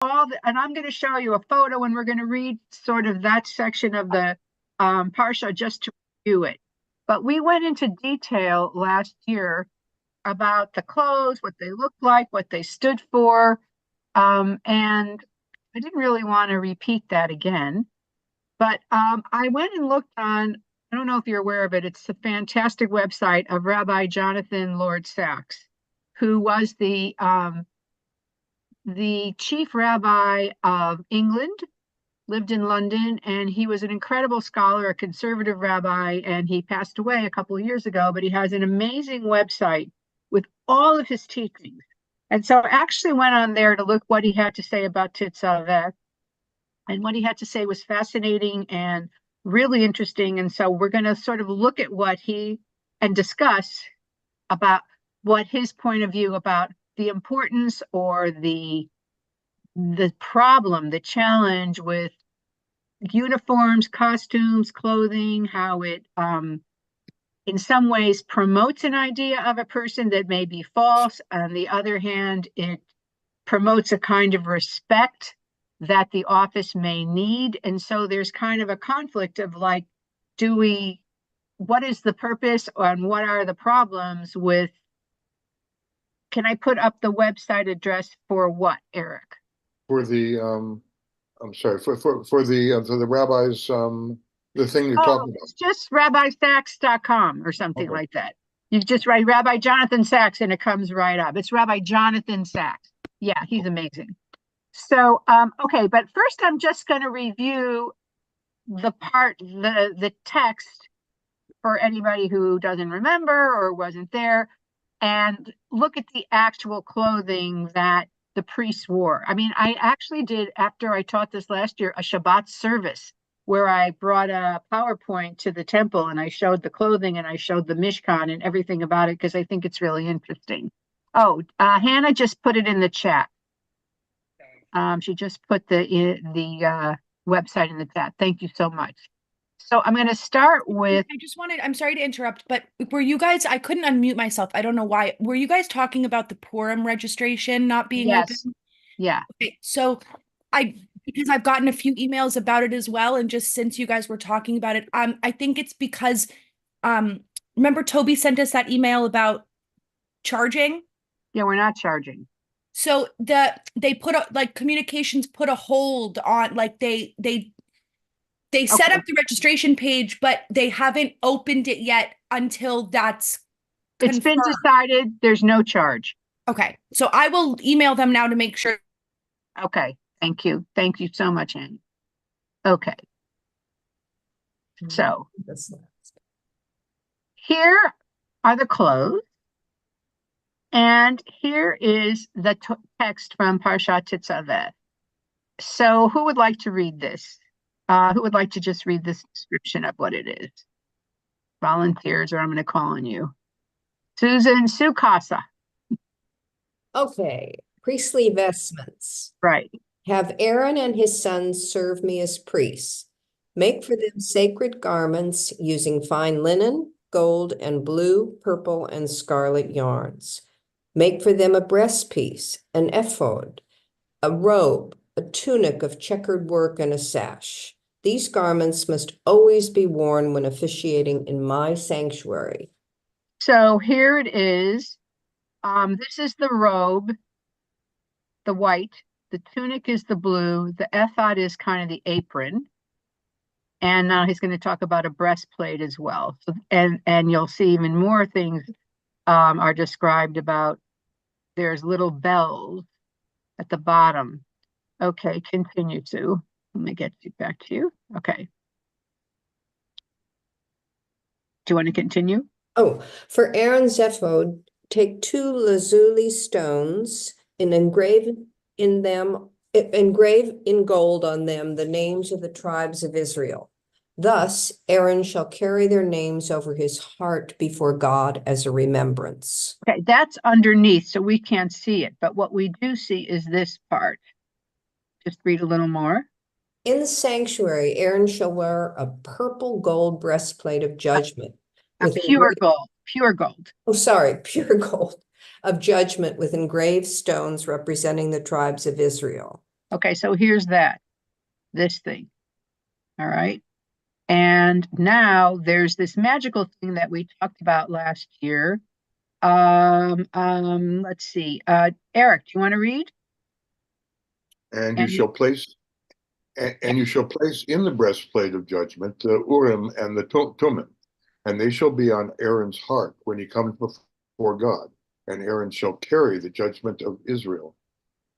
and I'm going to show you a photo, and we're going to read sort of that section of the Parsha just to review it. But we went into detail last year about the clothes, what they looked like, what they stood for. And I didn't really want to repeat that again. But I went and looked on, I don't know if you're aware of it, it's a fantastic website of Rabbi Jonathan Lord Sachs, who was the chief rabbi of England, lived in London, and he was an incredible scholar, a conservative rabbi, and he passed away a couple of years ago, but he has an amazing website with all of his teachings. And so I actually went on there to look what he had to say about Tetzaveh, and what he had to say was fascinating and really interesting. And so we're going to sort of look at what and discuss about what his point of view about the importance or the problem, the challenge with uniforms, costumes, clothing, how it in some ways promotes an idea of a person that may be false. On the other hand, it promotes a kind of respect that the office may need. And so there's kind of a conflict of like, what is the purpose and what are the problems with, can I put up the website address for what, Eric? For the, I'm sorry, for the rabbis, the thing you're talking about. It's just rabbisachs.com or something like that. You just write Rabbi Jonathan Sachs and it comes right up. It's Rabbi Jonathan Sachs. Yeah, he's amazing. So, okay, but first I'm just going to review the text for anybody who doesn't remember or wasn't there, and look at the actual clothing that the priests wore. I mean, I actually did, after I taught this last year, a Shabbat service where I brought a PowerPoint to the temple and I showed the clothing and I showed the Mishkan and everything about it because I think it's really interesting. Oh, Hannah just put it in the chat. She just put the website in the chat. Thank you so much. So I'm going to start with. I'm sorry to interrupt, but were you guys, I couldn't unmute myself. I don't know why. Were you guys talking about the Purim registration not being open? Yeah. Okay, so because I've gotten a few emails about it as well. And just since you guys were talking about it, I think it's because, remember Toby sent us that email about charging? Yeah, we're not charging. So they put communications put a hold on, they set up the registration page, but they haven't opened it yet until that's confirmed. It's been decided there's no charge. Okay. So I will email them now to make sure. Okay. Thank you. Thank you so much, Annie. Okay. So here are the clothes. And here is the text from Parshat Tetzaveh. So who would like to read this? Who would like to just read this description of what it is? Volunteers, or I'm going to call on you. Susan Sukasa. Okay. Priestly vestments. Right. Have Aaron and his sons serve me as priests. Make for them sacred garments using fine linen, gold, and blue, purple, and scarlet yarns. Make for them a breastpiece, an ephod, a robe, a tunic of checkered work, and a sash. These garments must always be worn when officiating in my sanctuary. So here it is. This is the robe, the white. The tunic is the blue. The ephod is kind of the apron. And now he's going to talk about a breastplate as well. So, and you'll see even more things are described about. There's little bells at the bottom. Okay, continue to. Let me get you back to you. Okay. Do you want to continue? Oh, for Aaron's ephod, take 2 lazuli stones and engrave in gold on them the names of the tribes of Israel. Thus, Aaron shall carry their names over his heart before God as a remembrance. Okay, that's underneath, so we can't see it. But what we do see is this part. Just read a little more. In the sanctuary, Aaron shall wear a purple gold breastplate of judgment. Pure gold. Oh, sorry, pure gold of judgment with engraved stones representing the tribes of Israel. Okay, so here's this thing. All right. And now there's this magical thing that we talked about last year. Let's see. Eric, do you want to read? And you And shall place yeah, and you shall place in the breastplate of judgment the Urim and the Thummim, and they shall be on Aaron's heart when he comes before God. And Aaron shall carry the judgment of Israel,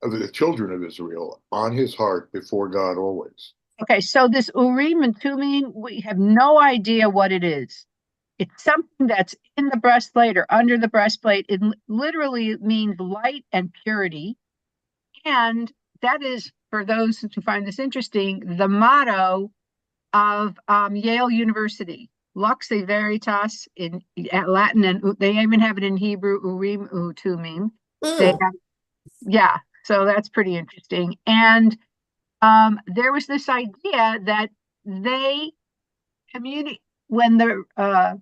of the children of Israel, on his heart before God always. okay, so this Urim and Thummim, we have no idea what it is. It's something that's in the breastplate or under the breastplate. It literally means light and purity. And that is, for those who find this interesting, the motto of Yale University. Lux e Veritas in Latin, and they even have it in Hebrew, Urim Utumim. They Mm. have, yeah, so that's pretty interesting. And there was this idea that they communicate when the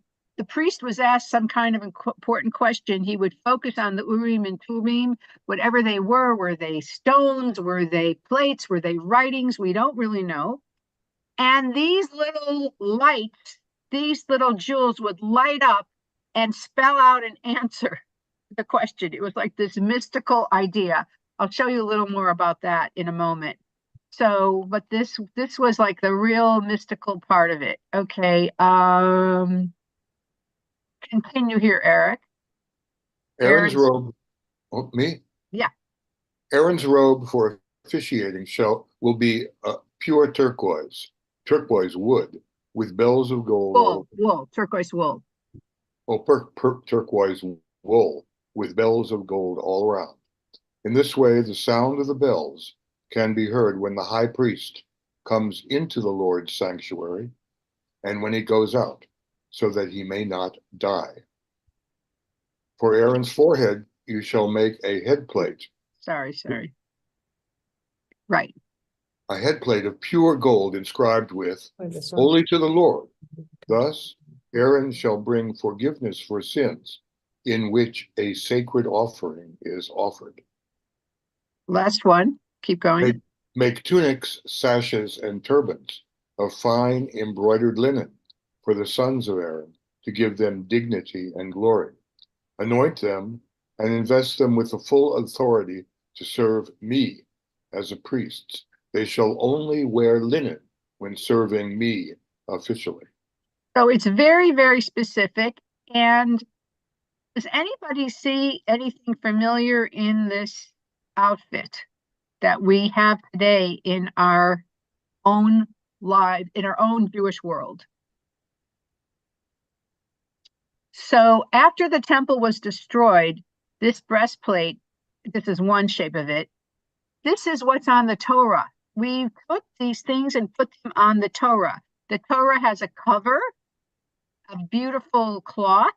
priest was asked some kind of important question, he would focus on the Urim and Thummim, whatever they were. Were they stones? Were they plates? Were they writings? We don't really know. And these little lights, these little jewels would light up and spell out an answer to the question. It was like this mystical idea. I'll show you a little more about that in a moment. So, but this was like the real mystical part of it. Okay. Continue here, Eric. Aaron's Aaron's, robe, oh, me? yeah, Aaron's robe for officiating will be pure turquoise wood, with bells of gold wool, turquoise wool. turquoise wool, with bells of gold all around. In this way, the sound of the bells can be heard when the high priest comes into the Lord's sanctuary and when he goes out, so that he may not die. For Aaron's forehead, you shall make a headplate. Sorry. Right. A headplate of pure gold inscribed with, This one. Holy to the Lord. Thus, Aaron shall bring forgiveness for sins, in which a sacred offering is offered. Last one. Keep going. Make tunics, sashes, and turbans of fine embroidered linen for the sons of Aaron to give them dignity and glory. Anoint them and invest them with the full authority to serve me as a priest. They shall only wear linen when serving me officially. So it's very, very specific. And does anybody see anything familiar in this outfit that we have today in our own in our own Jewish world? So after the temple was destroyed, this breastplate, this is one shape of it. This is what's on the Torah. We took these things and put them on the Torah. The Torah has a cover, a beautiful cloth.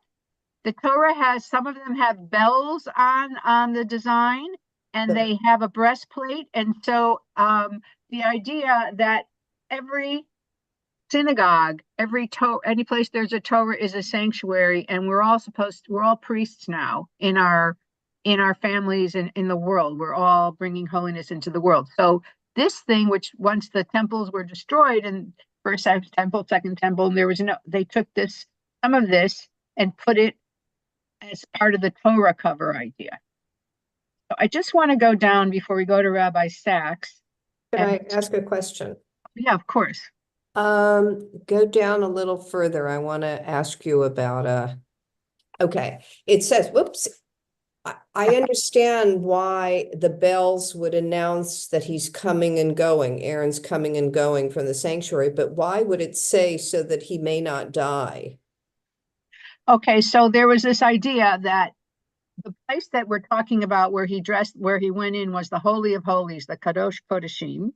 The Torah has, some of them have bells on the design, and they have a breastplate. And so the idea that every synagogue, any place there's a Torah is a sanctuary, and we're all priests now in our families and in the world. We're all bringing holiness into the world. So this thing, which once the temples were destroyed, and first temple, second temple, and they took some of this and put it as part of the Torah cover idea. So I just want to go down before we go to Rabbi Sachs. Can I ask a question? Yeah, of course. Go down a little further. I want to ask you about okay. It says, whoops. I understand why the bells would announce that he's coming and going. Aaron's coming and going from the sanctuary, but why would it say so that he may not die? Okay, so there was this idea that the place that we're talking about where he went in was the Holy of Holies, the Kadosh Kodashim.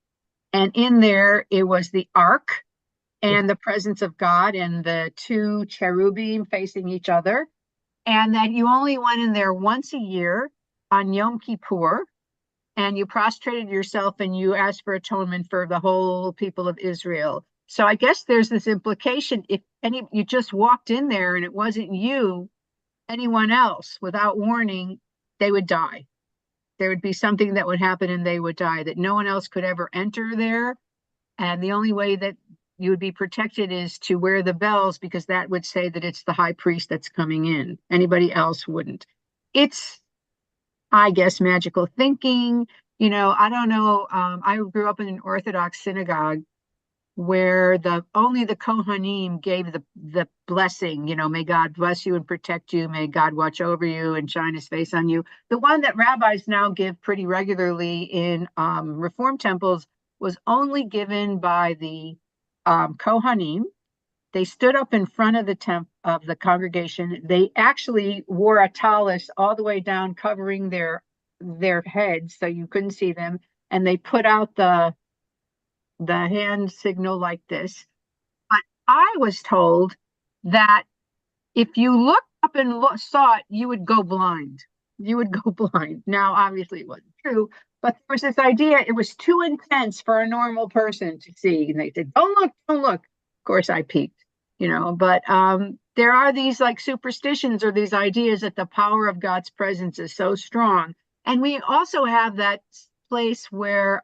And in there, it was the Ark and the presence of God and the two cherubim facing each other. And that you only went in there once a year on Yom Kippur, and you prostrated yourself and you asked for atonement for the whole people of Israel. So I guess there's this implication, if you just walked in there and it wasn't you, anyone else, without warning, they would die. There would be something that would happen and they would die, that no one else could ever enter there. And the only way that you would be protected is to wear the bells, because that would say that it's the high priest that's coming in. Anybody else wouldn't. It's, I guess, magical thinking. I don't know. I grew up in an Orthodox synagogue where only the Kohanim gave the blessing, may God bless you and protect you, may God watch over you and shine his face on you. The one that rabbis now give pretty regularly in Reform temples was only given by the Kohanim. They stood up in front of the congregation. They actually wore a tallis all the way down, covering their heads so you couldn't see them, and they put out the hand signal like this. But I was told that if you looked up and saw it, you would go blind. You would go blind. Now, obviously, it wasn't true, but there was this idea it was too intense for a normal person to see. And they said, don't look, don't look. Of course, I peeked, but there are these like superstitions or these ideas that the power of God's presence is so strong. And we also have that place where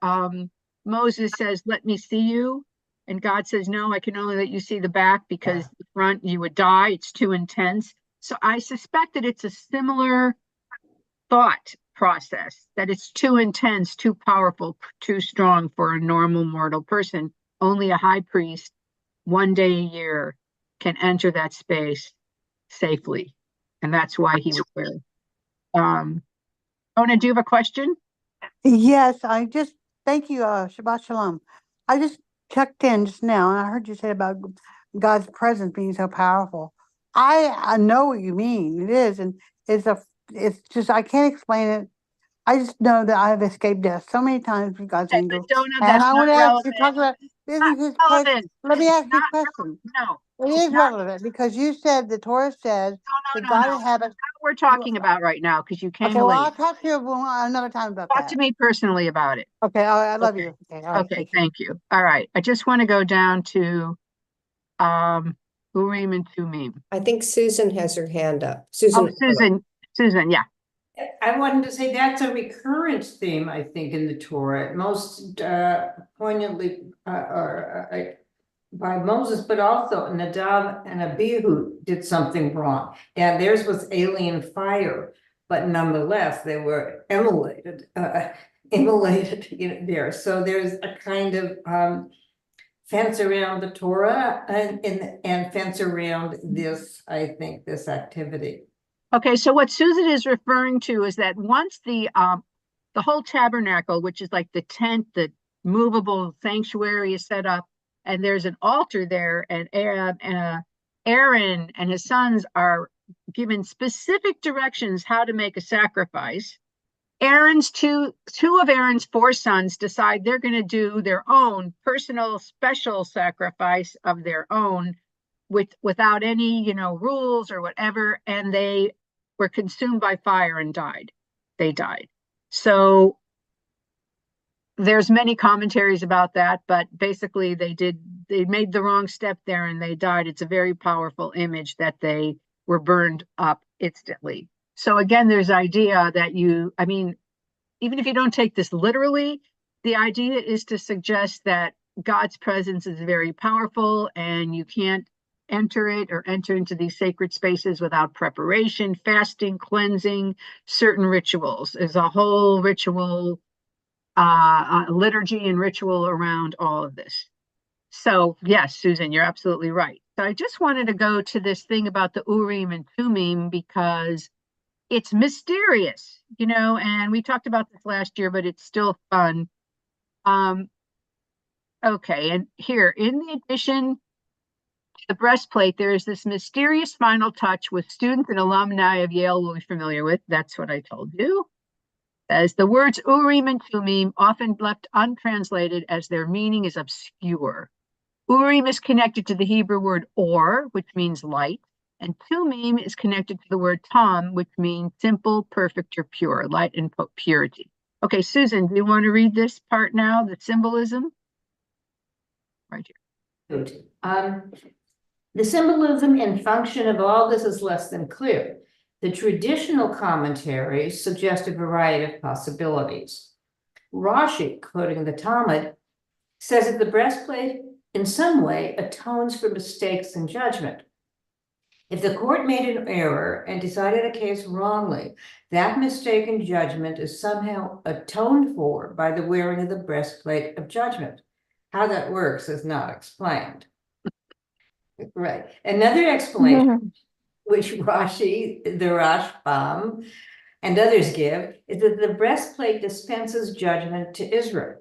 Moses says, let me see you. And God says, no, I can only let you see the back, because the front you would die. It's too intense. So I suspect that it's a similar thought process, that it's too intense, too powerful, too strong for a normal mortal person. Only a high priest, one day a year, can enter that space safely. And that's why he would wear it. Ona, do you have a question? Yes, thank you, Shabbat Shalom. I just checked in just now, and I heard you say about God's presence being so powerful. I know what you mean. It is, and it's just, I can't explain it. I just know that I have escaped death so many times with God's angels. Donna, And that's I not want to ask you, relevant. talk about, isn't his presence? Relevant. Let me ask you a Not question. No. It is relevant, because you said the Torah says that God No. inhabits. That's what we're talking about right now, because you came Okay, well, late. I'll talk to you another time about Talk that. to me personally about it. Okay, I love Okay. you. Okay, all right, Okay, thank you. All right, I just want to go down to Urim and Tumim. I think Susan has her hand up. Oh, Susan, yeah. I wanted to say that's a recurrent theme, I think, in the Torah, most poignantly by Moses, but also Nadav and Abihu did something wrong. And theirs was alien fire, but nonetheless, they were immolated there. So there's a kind of fence around the Torah and fence around this, I think, this activity. Okay, so what Susan is referring to is that once the whole tabernacle, which is like the tent, the movable sanctuary, is set up, and there's an altar there, and Aaron and his sons are given specific directions how to make a sacrifice. Two of Aaron's 4 sons decide they're going to do their own personal special sacrifice of their own without any, rules or whatever, and they were consumed by fire and died. They died. So there's many commentaries about that, but basically they made the wrong step there and they died. It's a very powerful image that they were burned up instantly. So again, there's idea that even if you don't take this literally, the idea is to suggest that God's presence is very powerful and you can't enter it or enter into these sacred spaces without preparation, fasting, cleansing, certain rituals. There's a whole ritual, liturgy and ritual around all of this. So yes, Susan, you're absolutely right. So I just wanted to go to this thing about the Urim and Tumim because it's mysterious, and we talked about this last year, but it's still fun. Okay, and here in the addition to the breastplate, there is this mysterious final touch with students and alumni of Yale will be familiar with. That's what I told you. As the words Urim and Tumim often left untranslated as their meaning is obscure. Urim is connected to the Hebrew word or, which means light, and Tumim is connected to the word tam, which means simple, perfect, or pure, light and purity. Okay, Susan, do you want to read this part now, the symbolism? Right here. Good. The symbolism and function of all this is less than clear. The traditional commentaries suggest a variety of possibilities. Rashi, quoting the Talmud, says that the breastplate in some way atones for mistakes in judgment. If the court made an error and decided a case wrongly, that mistake in judgment is somehow atoned for by the wearing of the breastplate of judgment. How that works is not explained. Right. Another explanation, which Rashi, the Rashbam, and others give, is that the breastplate dispenses judgment to Israel.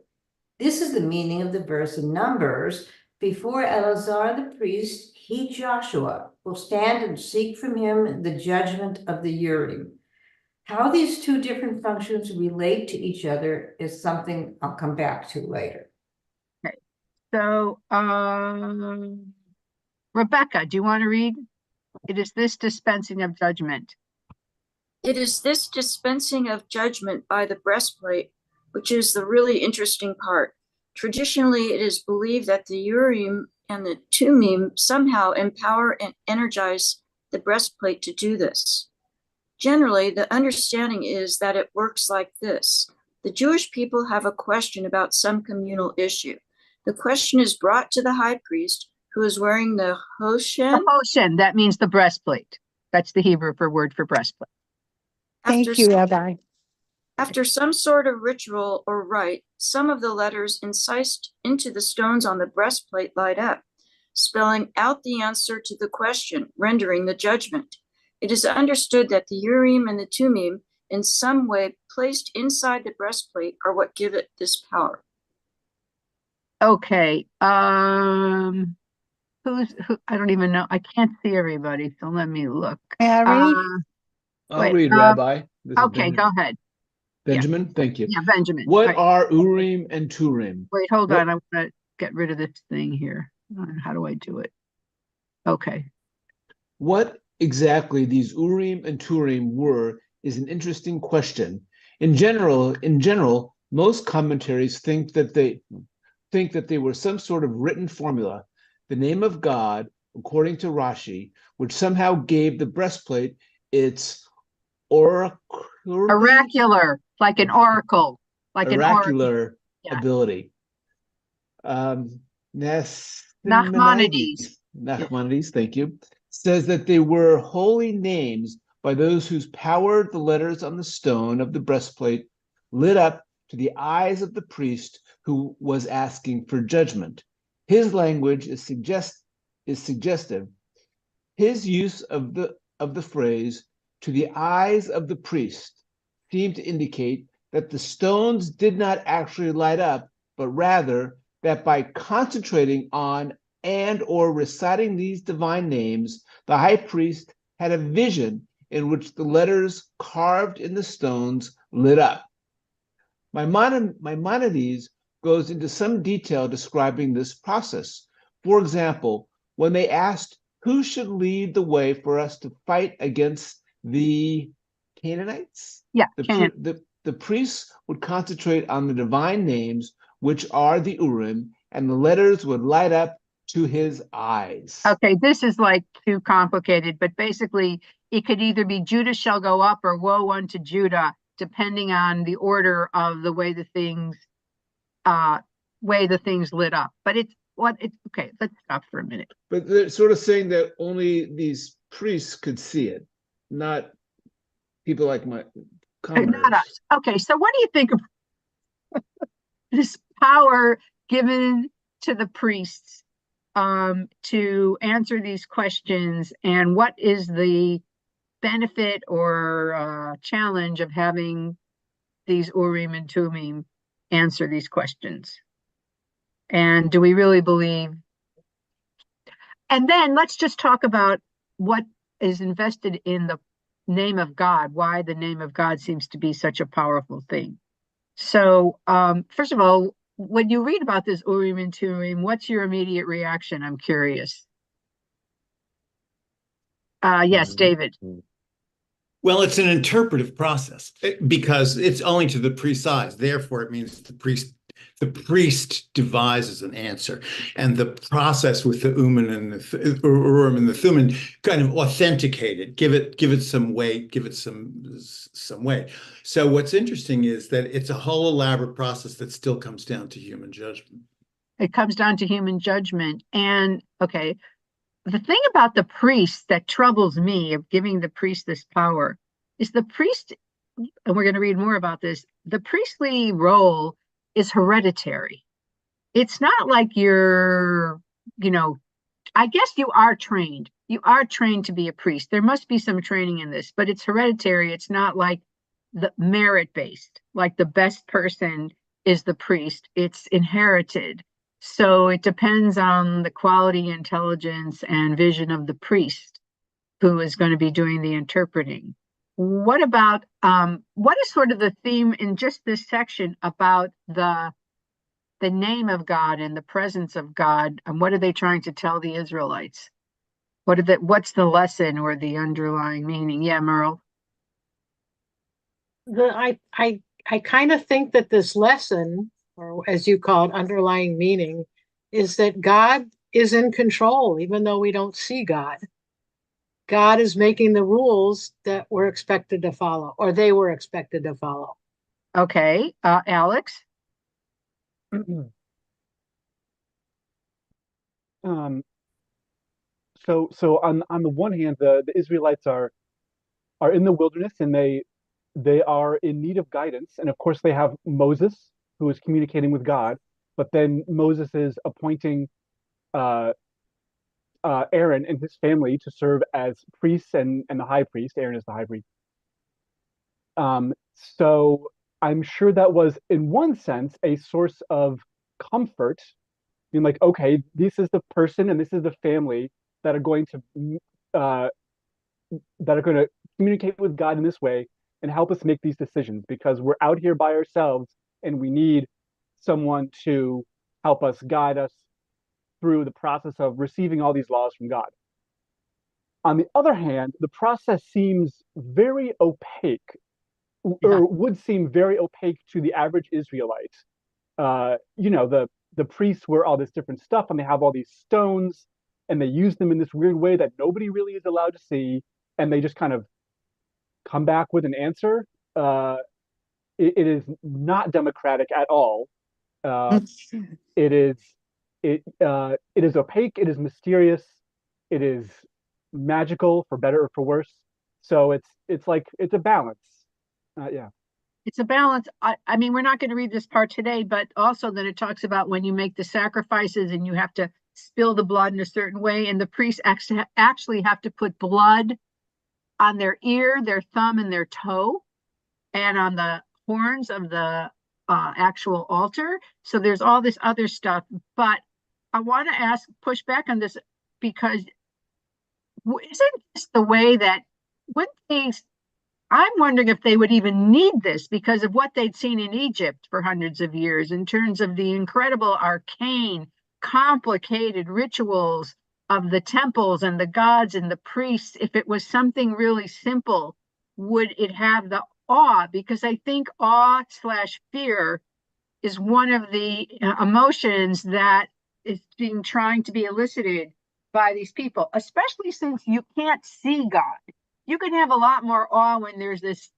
This is the meaning of the verse in Numbers. Before Eleazar the priest, he, Joshua, will stand and seek from him the judgment of the Urim. How these two different functions relate to each other is something I'll come back to later. Okay. So, Rebecca, do you want to read? It is this dispensing of judgment. It is this dispensing of judgment by the breastplate, which is the really interesting part. Traditionally, it is believed that the Urim and the Tumim somehow empower and energize the breastplate to do this. Generally, the understanding is that it works like this. The Jewish people have a question about some communal issue. The question is brought to the high priest, who is wearing the Hoshen. The Hoshen, that means the breastplate. That's the Hebrew word for breastplate. Thank you, Rabbi. After some sort of ritual or rite, some of the letters incised into the stones on the breastplate light up, spelling out the answer to the question, rendering the judgment. It is understood that the Urim and the Tumim, in some way placed inside the breastplate, are what give it this power. Okay. Who? I don't even know. I can't see everybody, so let me look. May I read? I'll read, Rabbi. This is Okay, go ahead. Benjamin, thank you. Yeah, Benjamin. What Right. are Urim and Turim? Wait, hold What- on. I want to get rid of this thing here. How do I do it? Okay. What exactly these Urim and Turim were is an interesting question. In general, most commentaries think that they were some sort of written formula, the name of God, according to Rashi, which somehow gave the breastplate its Oracular, like an oracle, like an oracle. oracular Yeah. ability. Nachmanides. Nachmanides, thank you, says that they were holy names by those whose power the letters on the stone of the breastplate lit up to the eyes of the priest who was asking for judgment. His language is suggestive. His use of the phrase "to the eyes of the priest" seemed to indicate that the stones did not actually light up, but rather that by concentrating on and or reciting these divine names, the high priest had a vision in which the letters carved in the stones lit up. Maimonides goes into some detail describing this process. For example, when they asked who should lead the way for us to fight against the Canaanites, Yeah, the priests would concentrate on the divine names, which are the Urim, and the letters would light up to his eyes. Okay, this is like too complicated, but basically it could either be Judah shall go up or woe unto Judah, depending on the order of the way the things lit up. But it's okay, let's stop for a minute. But they're sort of saying that only these priests could see it, not people like my commoners. Not us. Okay, so what do you think of this power given to the priests to answer these questions, and what is the benefit or challenge of having these Urim and Tumim answer these questions? And do we really believe? And then let's just talk about what is invested in the name of God, why the name of God seems to be such a powerful thing. So first of all, when you read about this Urim and Tumim, what's your immediate reaction? I'm curious. Yes, David. Well, it's an interpretive process because it's only to the priest's eyes. Therefore, it means the the priest devises an answer, and the process with the Urim and the Urim and the Thummim kind of authenticate it, give it some weight, give it some way. So what's interesting is that it's a whole elaborate process that still comes down to human judgment. It comes down to human judgment. And okay, the thing about the priest that troubles me of giving the priest this power is the priest, and we're going to read more about this, the priestly role is hereditary. It's not like you're, I guess you are trained. You are trained to be a priest. There must be some training in this, but it's hereditary. It's not like the merit-based, like the best person is the priest. It's inherited. So it depends on the quality, intelligence, and vision of the priest who is going to be doing the interpreting. What about, what is sort of the theme in just this section about the name of God and the presence of God, and what are they trying to tell the Israelites? What's the lesson or the underlying meaning? Yeah, Merle. I kind of think that this lesson, or as you call it, underlying meaning, is that God is in control, even though we don't see God. God is making the rules that we're expected to follow, or they were expected to follow. Okay, Alex. So on the one hand, the Israelites are in the wilderness, and they are in need of guidance. And of course, they have Moses, who is communicating with God, but then Moses is appointing Aaron and his family to serve as priests and the high priest. Aaron is the high priest. So I'm sure that was, in one sense, a source of comfort. Being like, okay, this is the person and this is the family that are going to communicate with God in this way and help us make these decisions, because we're out here by ourselves and we need someone to help us, guide us through the process of receiving all these laws from God. On the other hand, the process seems very opaque, or would seem very opaque to the average Israelite. The priests wear all this different stuff, and they have all these stones, and they use them in this weird way that nobody really is allowed to see, and they just kind of come back with an answer. It is not democratic at all. It is opaque. It is mysterious. It is magical, for better or for worse. So it's a balance. Yeah. It's a balance. I mean, we're not going to read this part today, but also that it talks about when you make the sacrifices and you have to spill the blood in a certain way, and the priests actually have to put blood on their ear, their thumb, and their toe, and on the horns of the actual altar. So there's all this other stuff. But I want to push back on this, because isn't this the way that when things, I'm wondering if they would even need this because of what they'd seen in Egypt for hundreds of years in terms of the incredible arcane, complicated rituals of the temples and the gods and the priests. If it was something really simple, would it have the awe? Because I think awe/fear is one of the emotions that is trying to be elicited by these people, especially since you can't see God. You can have a lot more awe when there's this,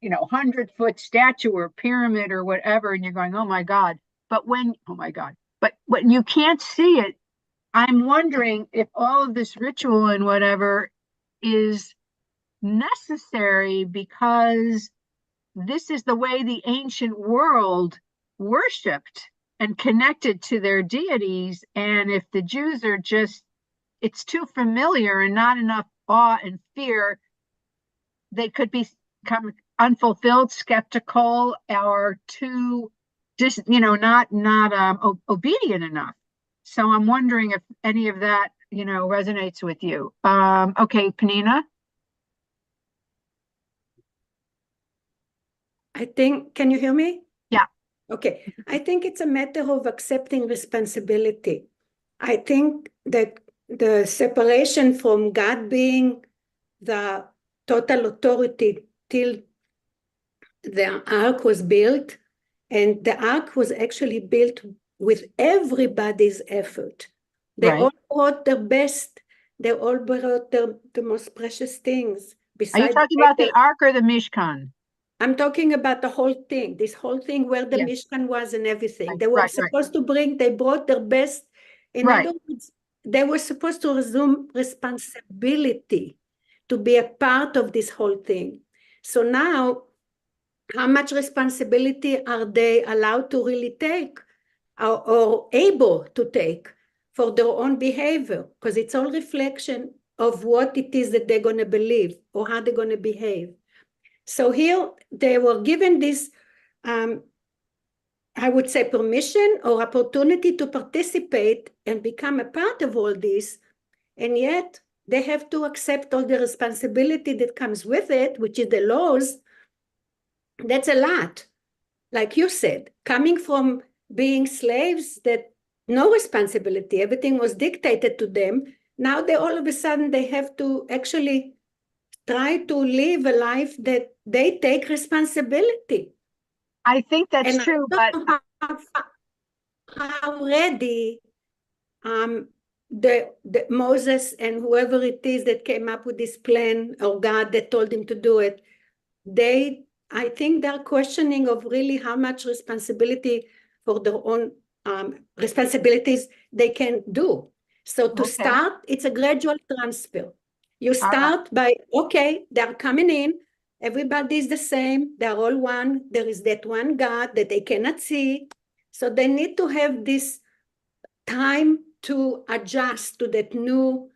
100-foot statue or pyramid or whatever, and you're going, oh my God. But when you can't see it, I'm wondering if all of this ritual and whatever is necessary, because this is the way the ancient world worshipped and connected to their deities. And if the Jews are it's too familiar and not enough awe and fear, they could become unfulfilled, skeptical, or too, not obedient enough. So I'm wondering if any of that, resonates with you. Okay, Penina. I think, can you hear me? Yeah. Okay. I think it's a matter of accepting responsibility. I think that the separation from God being the total authority till the ark was built And the ark was actually built with everybody's effort. They Right. all brought their best. They all brought the most precious things. Are you Besides talking about the ark or the Mishkan? I'm talking about the whole thing, this whole thing where the Yes. Mishkan was and everything. Right, They were right. supposed to bring, they brought their best. In Right. other words, they were supposed to assume responsibility to be a part of this whole thing. So now, how much responsibility are they allowed to really take or able to take for their own behavior? Because it's all reflection of what it is that they're going to believe or how they're going to behave. So here they were given this, I would say, permission or opportunity to participate and become a part of all this. And yet they have to accept all the responsibility that comes with it, which is the laws. That's a lot. Like you said, coming from being slaves, that no responsibility, everything was dictated to them. Now they all of a sudden, they have to actually try to live a life that they take responsibility. I think that's And true, I but don't know how ready the Moses and whoever it is that came up with this plan, or God that told him to do it, I think they're questioning of really how much responsibility for their own responsibilities they can do. So to start, it's a gradual transfer. You start by, okay, they're coming in, everybody is the same, they're all one, there is that one God that they cannot see. So they need to have this time to adjust to that new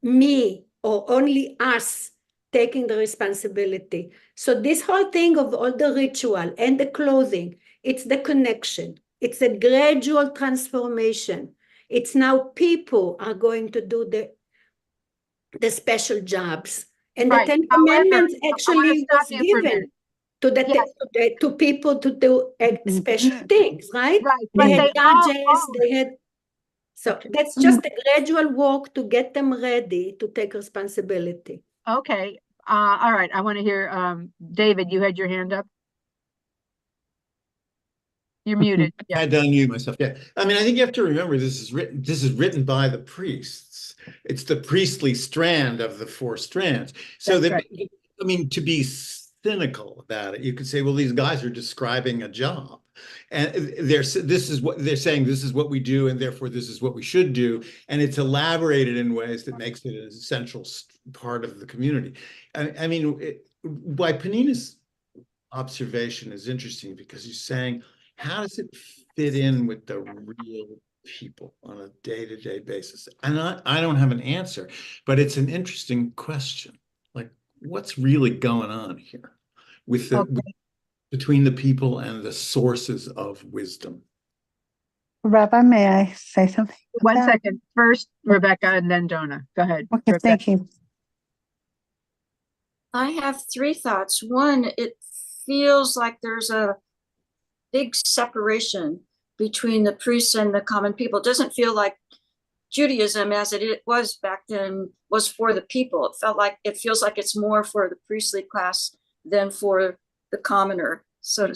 me, or only us taking the responsibility. So this whole thing of all the ritual and the clothing, it's the connection. It's a gradual transformation. It's now people are going to do the special jobs. And the Ten Commandments actually was given to people to do special things, right? Right, They but had judges, they had. So that's just a gradual walk to get them ready to take responsibility. Okay. All right. I want to hear, David, you had your hand up. You're muted. I had to unmute myself. Yeah. I mean, I think you have to remember this is written by the priests. It's the priestly strand of the four strands. So that, I mean, to be cynical about it, you could say, well, these guys are describing a job. And this is what they're saying, this is what we do, and therefore this is what we should do. And it's elaborated in ways that makes it an essential part of the community. I mean, by Panina's observation is interesting because he's saying, how does it fit in with the real people on a day-to-day basis? And I don't have an answer, but it's an interesting question. Like, what's really going on here with between the people and the sources of wisdom? Rabbi, may I say something? One second. First, Rebecca, and then Donna. Go ahead. Okay, Rebecca. thank you. I have three thoughts. One, it feels like there's a big separation between the priests and the common people. It doesn't feel like Judaism as it was back then was for the people. It feels like it's more for the priestly class than for the commoner, so to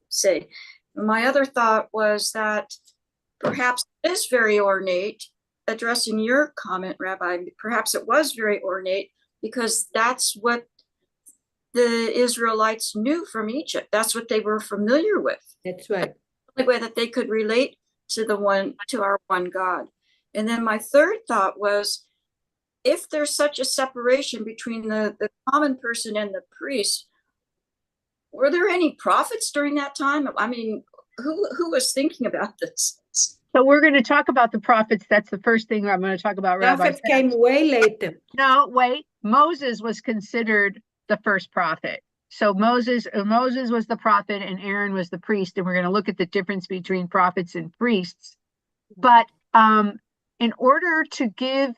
say. My other thought was that perhaps it is very ornate, addressing your comment, Rabbi, perhaps it was very ornate because that's what the Israelites knew from Egypt. That's what they were familiar with. That's right. The way that they could relate to our one God. And then my third thought was, if there's such a separation between the common person and the priest, were there any prophets during that time? I mean, who was thinking about this? So we're going to talk about the prophets. That's the first thing I'm going to talk about. Prophets came way later. No, wait. Moses was considered the first prophet. So Moses was the prophet and Aaron was the priest. And we're going to look at the difference between prophets and priests. But in order to give,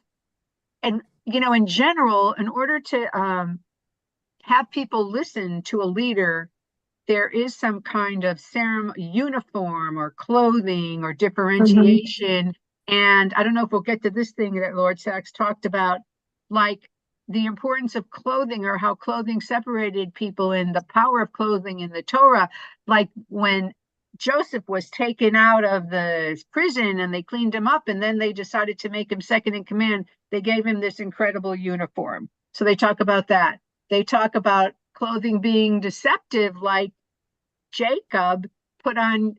and in general, in order to have people listen to a leader, there is some kind of uniform or clothing or differentiation. And I don't know if we'll get to this thing that Lord Sachs talked about, like the importance of clothing, or how clothing separated people, and the power of clothing in the Torah. Like when Joseph was taken out of the prison and they cleaned him up, and then they decided to make him second in command, they gave him this incredible uniform. So they talk about that. They talk about clothing being deceptive, like Jacob put on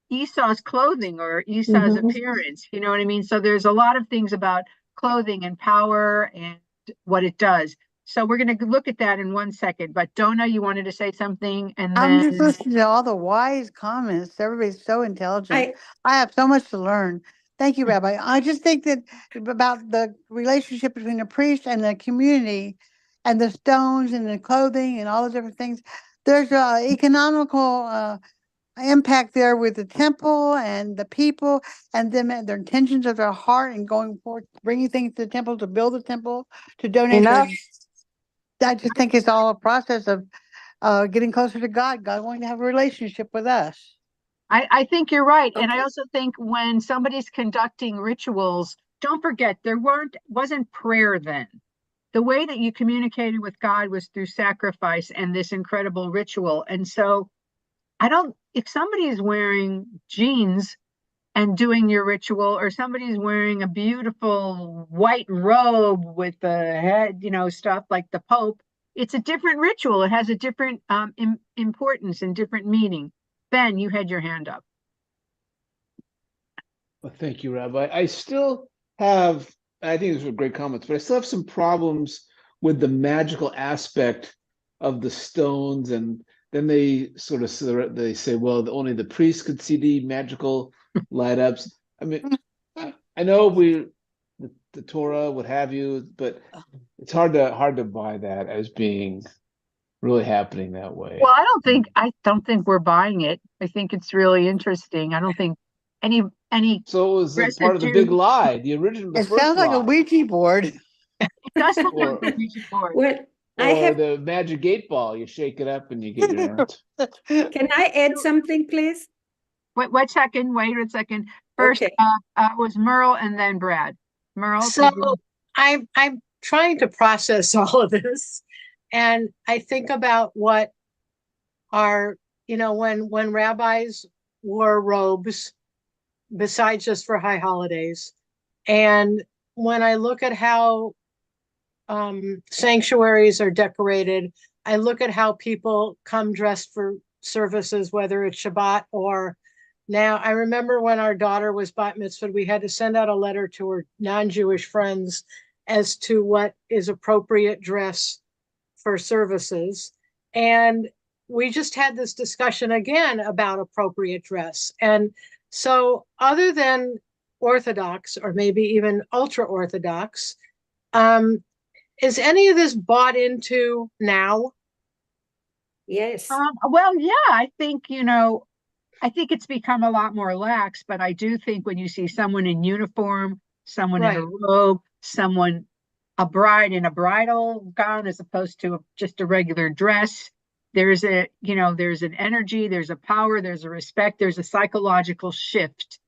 Esau's clothing or Esau's appearance. You know what I mean? So there's a lot of things about clothing and power and what it does. So we're going to look at that in 1 second. But Donna, you wanted to say something, and I'm then just listening to all the wise comments. Everybody's so intelligent. I have so much to learn. Thank you, Rabbi. I just think that about the relationship between the priest and the community and the stones and the clothing and all those different things. There's a economical impact there with the temple and the people and them and their intentions of their heart and going forward, bringing things to the temple, to build the temple, to donate. I just think it's all a process of getting closer to God wanting to have a relationship with us. I think you're right. And I also think when somebody's conducting rituals, don't forget there wasn't prayer then. The way that you communicated with God was through sacrifice and this incredible ritual. And so if somebody is wearing jeans and doing your ritual, or somebody's wearing a beautiful white robe with the head, stuff like the Pope, it's a different ritual. It has a different importance and different meaning. Ben, you had your hand up. Well, thank you, Rabbi. I think these were great comments, but I still have some problems with the magical aspect of the stones. And then they say, well, only the priest could see the magical light ups. I mean, I know the Torah, what have you, but it's hard to buy that as being really happening that way. Well, I don't think we're buying it. I think it's really interesting. I don't think any. So it was part of the big lie, the original. It sounds like a Ouija board. It does look like a Ouija board. Well, the magic 8-ball. You shake it up and you get your answer. Can I add something, please? Wait a second. First, was Merle and then Brad. Merle. So I'm trying to process all of this, and I think about what are, when rabbis wore robes, besides just for high holidays, and when I look at how sanctuaries are decorated, I look at how people come dressed for services, whether it's Shabbat or now. I remember when our daughter was bat mitzvah, we had to send out a letter to her non-Jewish friends as to what is appropriate dress for services. And we just had this discussion again about appropriate dress. And so other than Orthodox, or maybe even ultra-Orthodox, is any of this bought into now? Yes. Well, yeah, I think it's become a lot more lax, but I do think when you see someone in uniform, someone in a robe, a bride in a bridal gown as opposed to just a regular dress, there's an energy, there's a power, there's a respect, there's a psychological shift.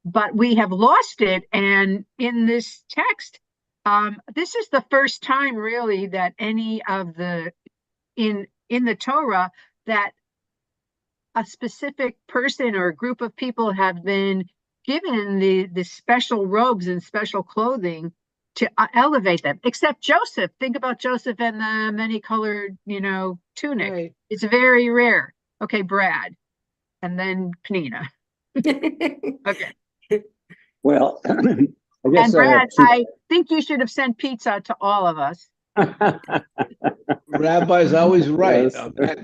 But we have lost it. And in this text, this is the first time really that any of in the Torah that a specific person or a group of people have been given the special robes and special clothing to elevate them, except Joseph. Think about Joseph and the many-colored, tunic. Right. It's very rare. Okay, Brad, and then Penina. Okay. Well, I guess. And Brad, I think you should have sent pizza to all of us. Rabbi's always right. Yes.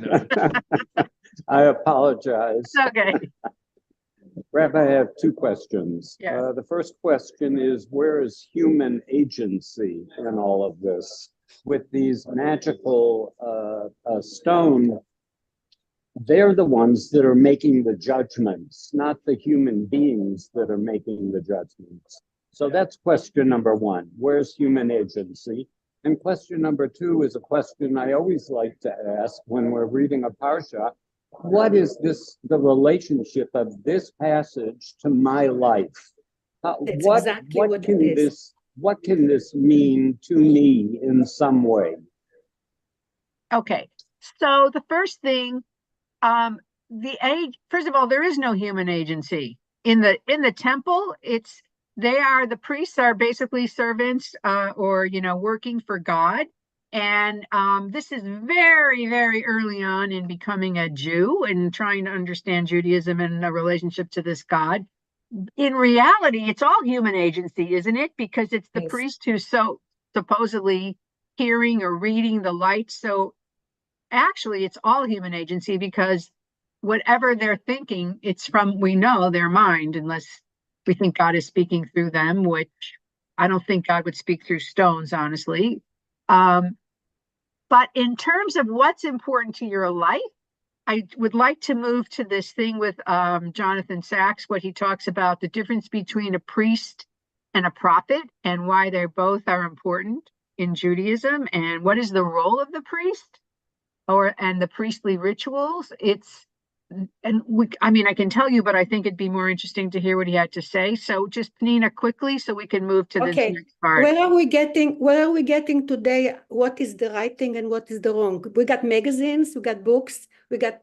I apologize. Okay. Rabbi, I have two questions. Yes. The first question is, where is human agency in all of this? With these magical stone, they're the ones that are making the judgments, not the human beings that are making the judgments. So that's question number one. Where's human agency? And question number two is a question I always like to ask when we're reading a Parsha. What is the relationship of this passage to my life? What can this what can this mean to me in some way? Okay, so the first thing, first of all, there is no human agency in the temple. The priests are basically servants, or working for God. And this is very, very early on in becoming a Jew and trying to understand Judaism and a relationship to this God. In reality, it's all human agency, isn't it? Because it's the Yes. priest who's so supposedly hearing or reading the light. So actually, it's all human agency, because whatever they're thinking, it's from, we know, their mind, unless we think God is speaking through them, which I don't think God would speak through stones, honestly. But in terms of what's important to your life, I would like to move to this thing with Jonathan Sacks, what he talks about the difference between a priest and a prophet, and why they both are important in Judaism, and what is the role of the priest and the priestly rituals. I can tell you, but I think it'd be more interesting to hear what he had to say. So just Nina, quickly, so we can move to this Okay, next part. where are we getting today? What is the right thing and what is the wrong? We got magazines, we got books, we got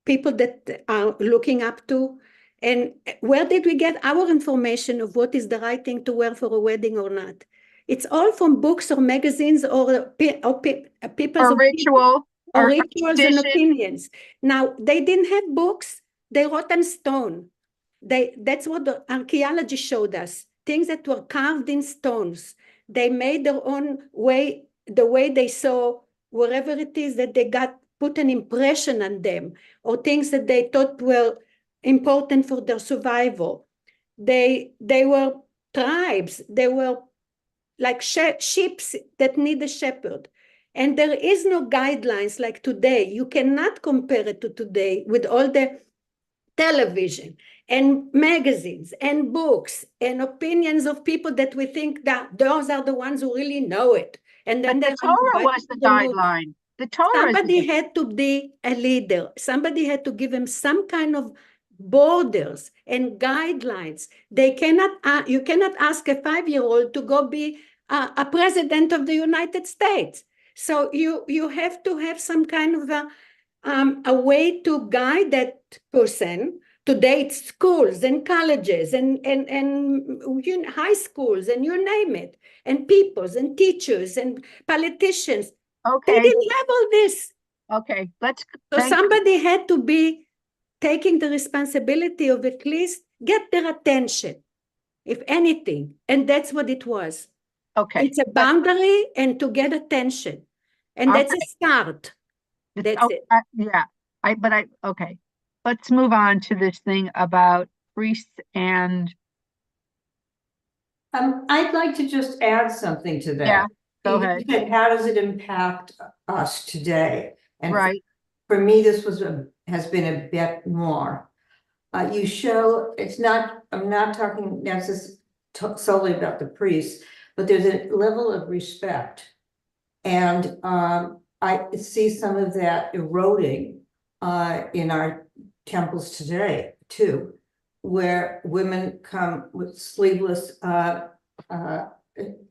people that are looking up to. And where did we get our information of what is the right thing to wear for a wedding or not? It's all from books or magazines or people's Or ritual, or or rituals and tradition. opinions. Now, they didn't have books, they wrote on stone. That's what the archaeology showed us, things that were carved in stones. They made their own way, the way they saw wherever it is that they got put an impression on them, or things that they thought were important for their survival. They were tribes, they were like sheep that need a shepherd. And there is no guidelines like today. You cannot compare it to today with all the television and magazines and books and opinions of people that we think that those are the ones who really know it. And then the Torah was the guideline. The Torah. Somebody had to be a leader. Somebody had to give him some kind of borders and guidelines. You cannot ask a 5-year-old to go be a president of the United States. So you have to have some kind of a way to guide that person. Today it's schools and colleges and high schools and you name it, and peoples and teachers and politicians. Okay. They didn't have all this. Okay, So somebody had to be taking the responsibility of at least get their attention, if anything. And that's what it was. Okay. It's a boundary and to get attention. And that's a start. That's it. Yeah. Okay. Let's move on to this thing about priests and. I'd like to just add something to that. Yeah, go ahead. How does it impact us today? And right. For me, this has been a bit more. You show, I'm not talking necessarily solely about the priests, but there's a level of respect. And I see some of that eroding in our temples today, too, where women come with sleeveless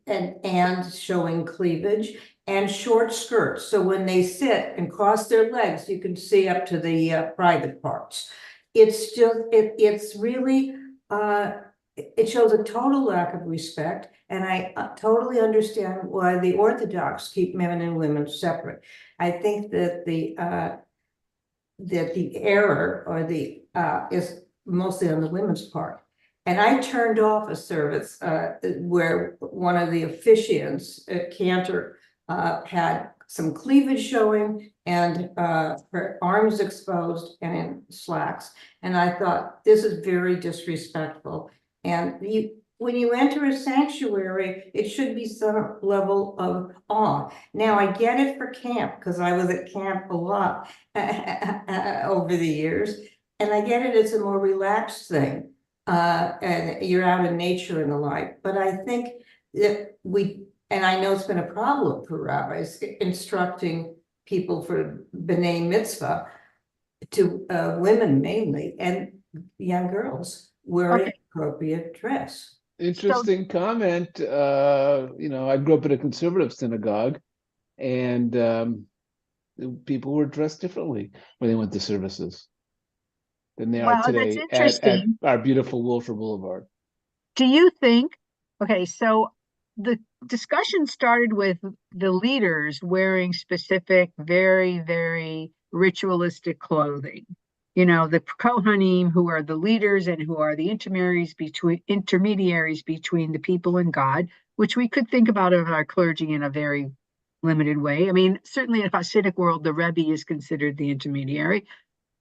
and showing cleavage and short skirts. So when they sit and cross their legs, you can see up to the private parts. It's just, it's really, it shows a total lack of respect. And I totally understand why the Orthodox keep men and women separate. I think that the error or is mostly on the women's part. And I turned off a service where one of the officiants, Cantor, had some cleavage showing and her arms exposed and in slacks. And I thought, this is very disrespectful. And when you enter a sanctuary, it should be some level of awe. Now, I get it for camp, because I was at camp a lot over the years. And I get it, it's a more relaxed thing. And you're out in nature and the like. But I think that and I know it's been a problem for rabbis instructing people for B'nai Mitzvah to women mainly, and young girls wearing appropriate dress. Interesting comment. I grew up in a conservative synagogue, and people were dressed differently when they went to services than they are Well, that's today at interesting. our beautiful Wilshire Boulevard. Do you think, okay, so the discussion started with the leaders wearing specific, very, very ritualistic clothing. The Kohanim, who are the leaders and who are the intermediaries between the people and God, which we could think about of our clergy in a very limited way. I mean, certainly in a Hasidic world, the Rebbe is considered the intermediary,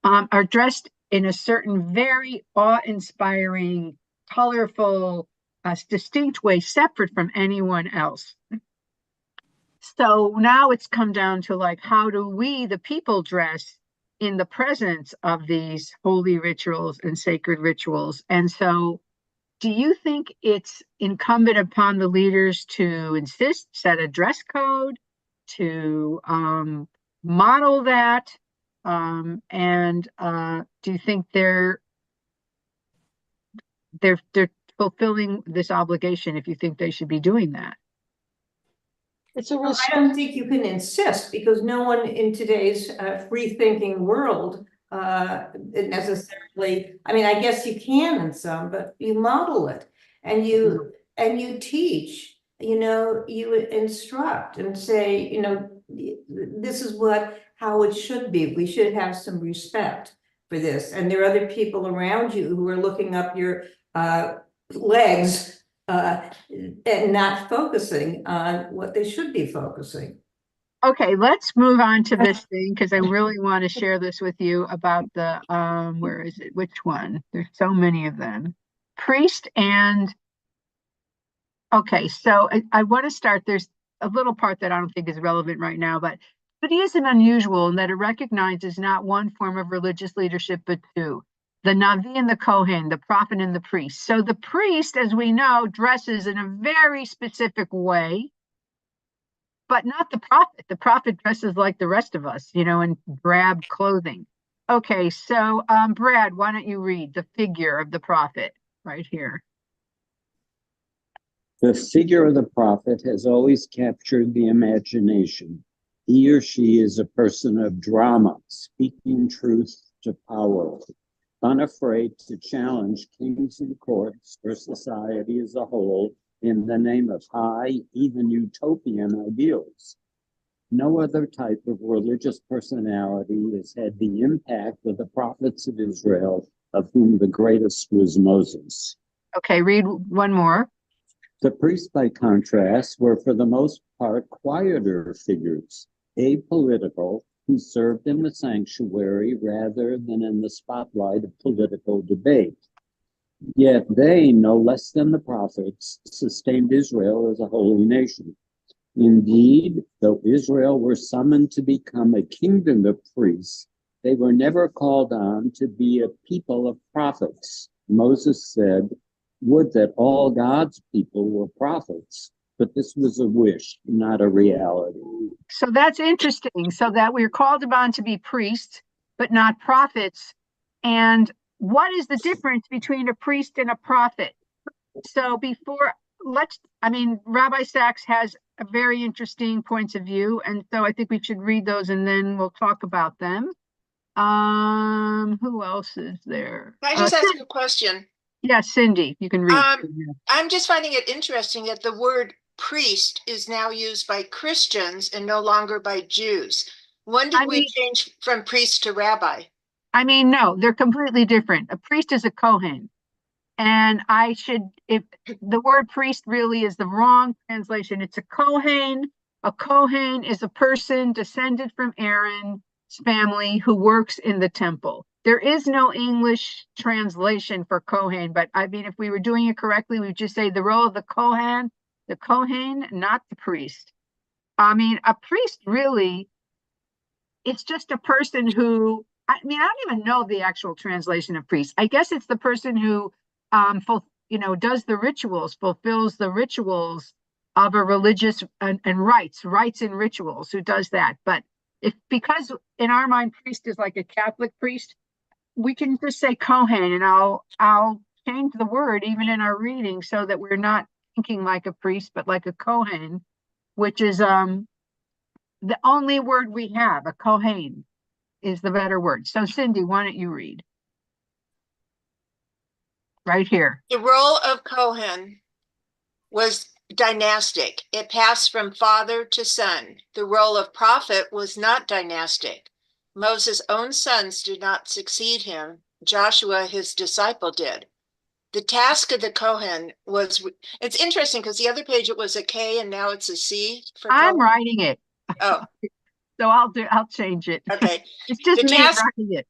are dressed in a certain very awe-inspiring, colorful, distinct way, separate from anyone else. So now it's come down to like, how do we, the people, dress in the presence of these holy rituals and sacred rituals? And so do you think it's incumbent upon the leaders to insist, set a dress code, to model that? And do you think they're fulfilling this obligation if you think they should be doing that? It's a Well, I don't think you can insist, because no one in today's free-thinking world necessarily, I mean, I guess you can in some, but you model it and you teach, you instruct and say, this is how it should be. We should have some respect for this. And there are other people around you who are looking up your legs and not focusing on what they should be focusing. Okay, let's move on to this thing, because I really want to share this with you about the where is it? Which one? There's so many of them. Priest and okay, so I want to start. There's a little part that I don't think is relevant right now, but Judaism unusual in that it recognizes not one form of religious leadership, but two. The Navi and the Kohen, the prophet and the priest. So the priest, as we know, dresses in a very specific way, but not the prophet. The prophet dresses like the rest of us, in drab clothing. Okay, so Brad, why don't you read the figure of the prophet right here? The figure of the prophet has always captured the imagination. He or she is a person of drama, speaking truth to power, unafraid to challenge kings and courts or society as a whole in the name of high, even utopian ideals. No other type of religious personality has had the impact of the prophets of Israel, of whom the greatest was Moses. Okay, read one more. The priests, by contrast, were for the most part quieter figures, apolitical, who served in the sanctuary rather than in the spotlight of political debate. Yet they, no less than the prophets, sustained Israel as a holy nation. Indeed, though Israel were summoned to become a kingdom of priests, they were never called on to be a people of prophets. Moses said, "Would that all God's people were prophets," but this was a wish, not a reality. So that's interesting. So that we're called upon to be priests, but not prophets. And what is the difference between a priest and a prophet? So Rabbi Sachs has a very interesting points of view. And so I think we should read those and then we'll talk about them. Who else is there? Can I just ask a question? Yeah, Cindy, you can read. I'm just finding it interesting that the word priest is now used by Christians and no longer by Jews. When did we change from priest to rabbi? No, they're completely different. A priest is a Kohen. And if the word priest really is the wrong translation, it's a Kohen. A Kohen is a person descended from Aaron's family who works in the temple. There is no English translation for Kohen, but if we were doing it correctly, we would just say the role of the Kohen, not the priest. A priest really, it's just a person who, I don't even know the actual translation of priest. I guess it's the person who does the rituals, fulfills the rituals of a religious and rites and rituals, who does that. But because in our mind, priest is like a Catholic priest, we can just say Kohen, and I'll changed the word even in our reading so that we're not thinking like a priest, but like a Kohen, which is the only word we have. A Kohen is the better word. So Cindy, why don't you read? Right here. The role of Kohen was dynastic. It passed from father to son. The role of prophet was not dynastic. Moses' own sons did not succeed him. Joshua, his disciple, did. The task of the Kohen was, it's interesting because the other page it was a K and now it's a C for I'm Kohen. writing it. Oh. So I'll change it. Okay. It's just me writing it.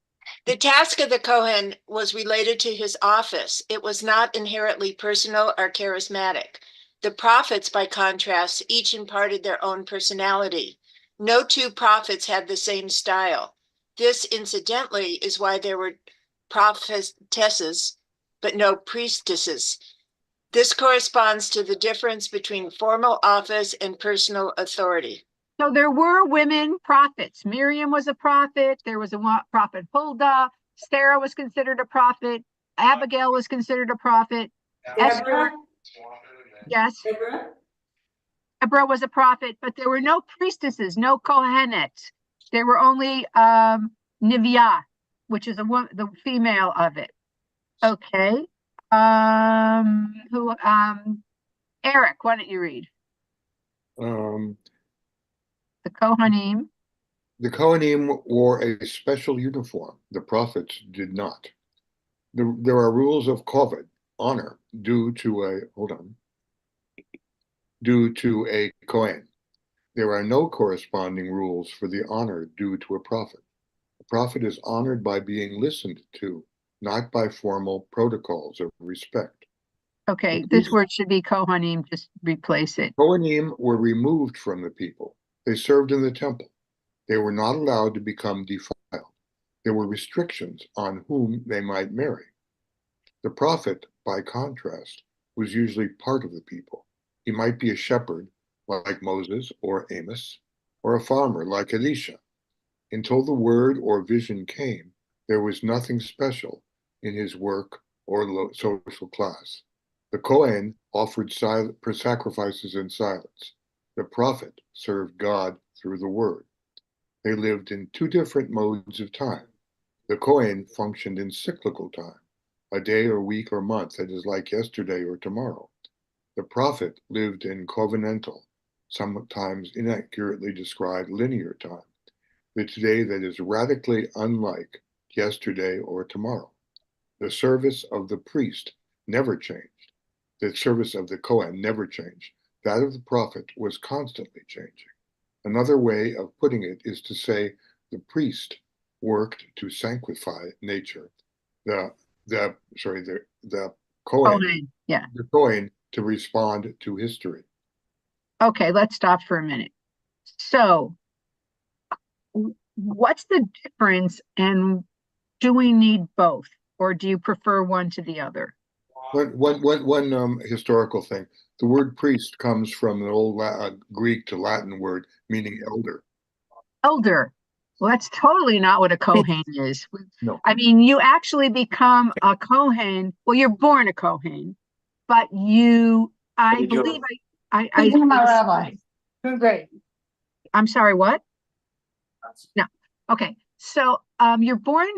The task of the Kohen was related to his office. It was not inherently personal or charismatic. The prophets, by contrast, each imparted their own personality. No two prophets had the same style. This, incidentally, is why there were prophetesses, but no priestesses. This corresponds to the difference between formal office and personal authority. So there were women prophets. Miriam was a prophet. There was a prophet Huldah. Sarah was considered a prophet. Abigail was considered a prophet. Esther, yes. Deborah was a prophet, but there were no priestesses, no Kohenet. There were only Nivyah, which is the female of it. Okay. Eric, why don't you read? The Kohanim. The Kohanim wore a special uniform. The prophets did not. There are rules of koved, honor, due to a Kohen. There are no corresponding rules for the honor due to a prophet. A prophet is honored by being listened to, not by formal protocols of respect. Okay, this word should be Kohanim, just replace it. Kohanim were removed from the people. They served in the temple. They were not allowed to become defiled. There were restrictions on whom they might marry. The prophet, by contrast, was usually part of the people. He might be a shepherd, like Moses or Amos, or a farmer, like Elisha. Until the word or vision came, there was nothing special in his work or social class. The Kohen offered sacrifices in silence. The prophet served God through the word. They lived in two different modes of time. The Kohen functioned in cyclical time, a day or week or month that is like yesterday or tomorrow. The prophet lived in covenantal, sometimes inaccurately described linear time, the today that is radically unlike yesterday or tomorrow. The service of the priest never changed. The service of the Kohen never changed. That of the prophet was constantly changing. Another way of putting it is to say the priest worked to sanctify nature. The Kohen, yeah. The Kohen to respond to history. Okay, let's stop for a minute. So, what's the difference, and do we need both, or do you prefer one to the other? One historical thing. The word priest comes from an old Greek to Latin word meaning elder. Elder. Well, that's totally not what a Kohen is. No. I mean, you actually become a Kohen. Well, you're born a Kohen, but I believe my rabbi. Great. I'm sorry, what? No. Okay. So you're born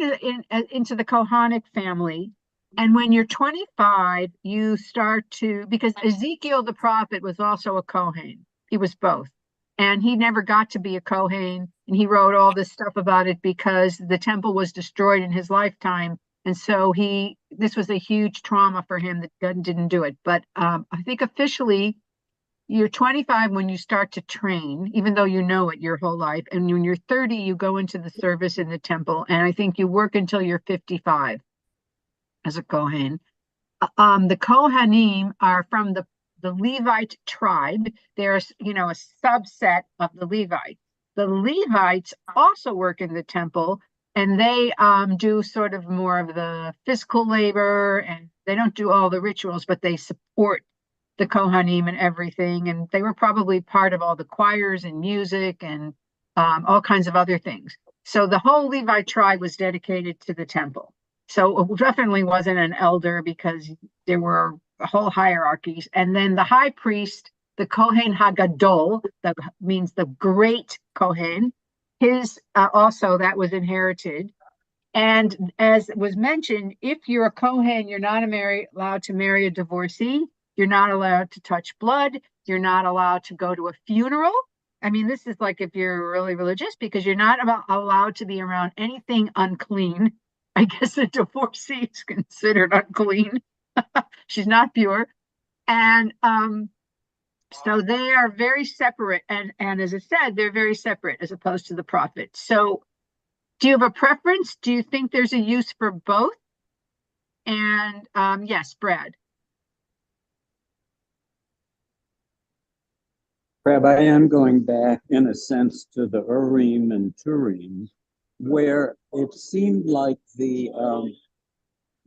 into the Kohanic family. And when you're 25, you start because Ezekiel the prophet was also a Kohen. He was both. And he never got to be a Kohen. And he wrote all this stuff about it because the temple was destroyed in his lifetime. And so this was a huge trauma for him that God didn't do it. But I think officially, you're 25 when you start to train, even though you know it your whole life. And when you're 30, you go into the service in the temple. And I think you work until you're 55 as a Kohen. The Kohanim are from the Levite tribe. They're, a subset of the Levites. The Levites also work in the temple, and they do sort of more of the physical labor, and they don't do all the rituals, but they support the Kohanim and everything. And they were probably part of all the choirs and music and all kinds of other things. So the whole Levite tribe was dedicated to the temple. So it definitely wasn't an elder because there were whole hierarchies. And then the high priest, the Kohen Hagadol, that means the great Kohen, his also that was inherited. And as was mentioned, if you're a Kohen, you're not allowed to marry a divorcee. You're not allowed to touch blood. You're not allowed to go to a funeral. I mean, this is like if you're really religious, because you're not allowed to be around anything unclean. I guess a divorcee is considered unclean. She's not pure. And so they are very separate. And as I said, they're very separate as opposed to the prophet. So do you have a preference? Do you think there's a use for both? And yes, Brad. Rabbi, I'm going back in a sense to the Urim and Turim, where it seemed like the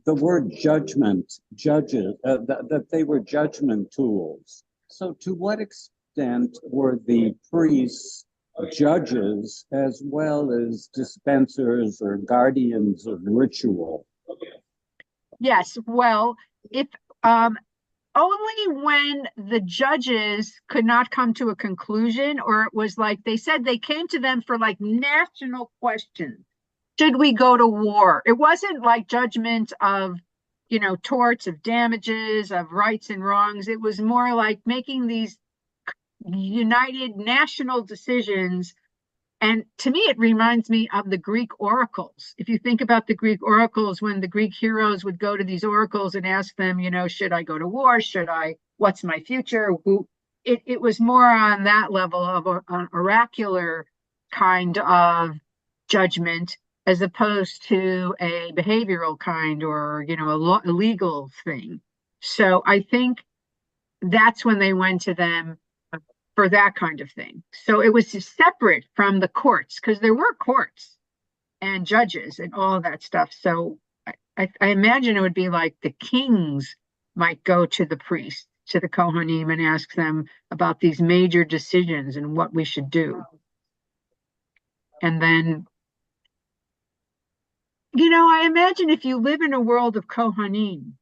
word judgment, judges, that they were judgment tools. So to what extent were the priests judges as well as dispensers or guardians of ritual? Yes, well, if only when the judges could not come to a conclusion, or it was like they said they came to them for like national questions. Should we go to war? It wasn't like judgment of, torts, of damages, of rights and wrongs. It was more like making these united national decisions. And to me, it reminds me of the Greek oracles. If you think about the Greek oracles, when the Greek heroes would go to these oracles and ask them, should I go to war? What's my future? It was more on that level of an oracular kind of judgment, as opposed to a behavioral kind or, a legal thing. So I think that's when they went to them for that kind of thing. So it was separate from the courts, because there were courts and judges and all of that stuff. So I imagine it would be like the kings might go to the priests, to the Kohanim, and ask them about these major decisions and what we should do. And then, I imagine if you live in a world of Kohanim,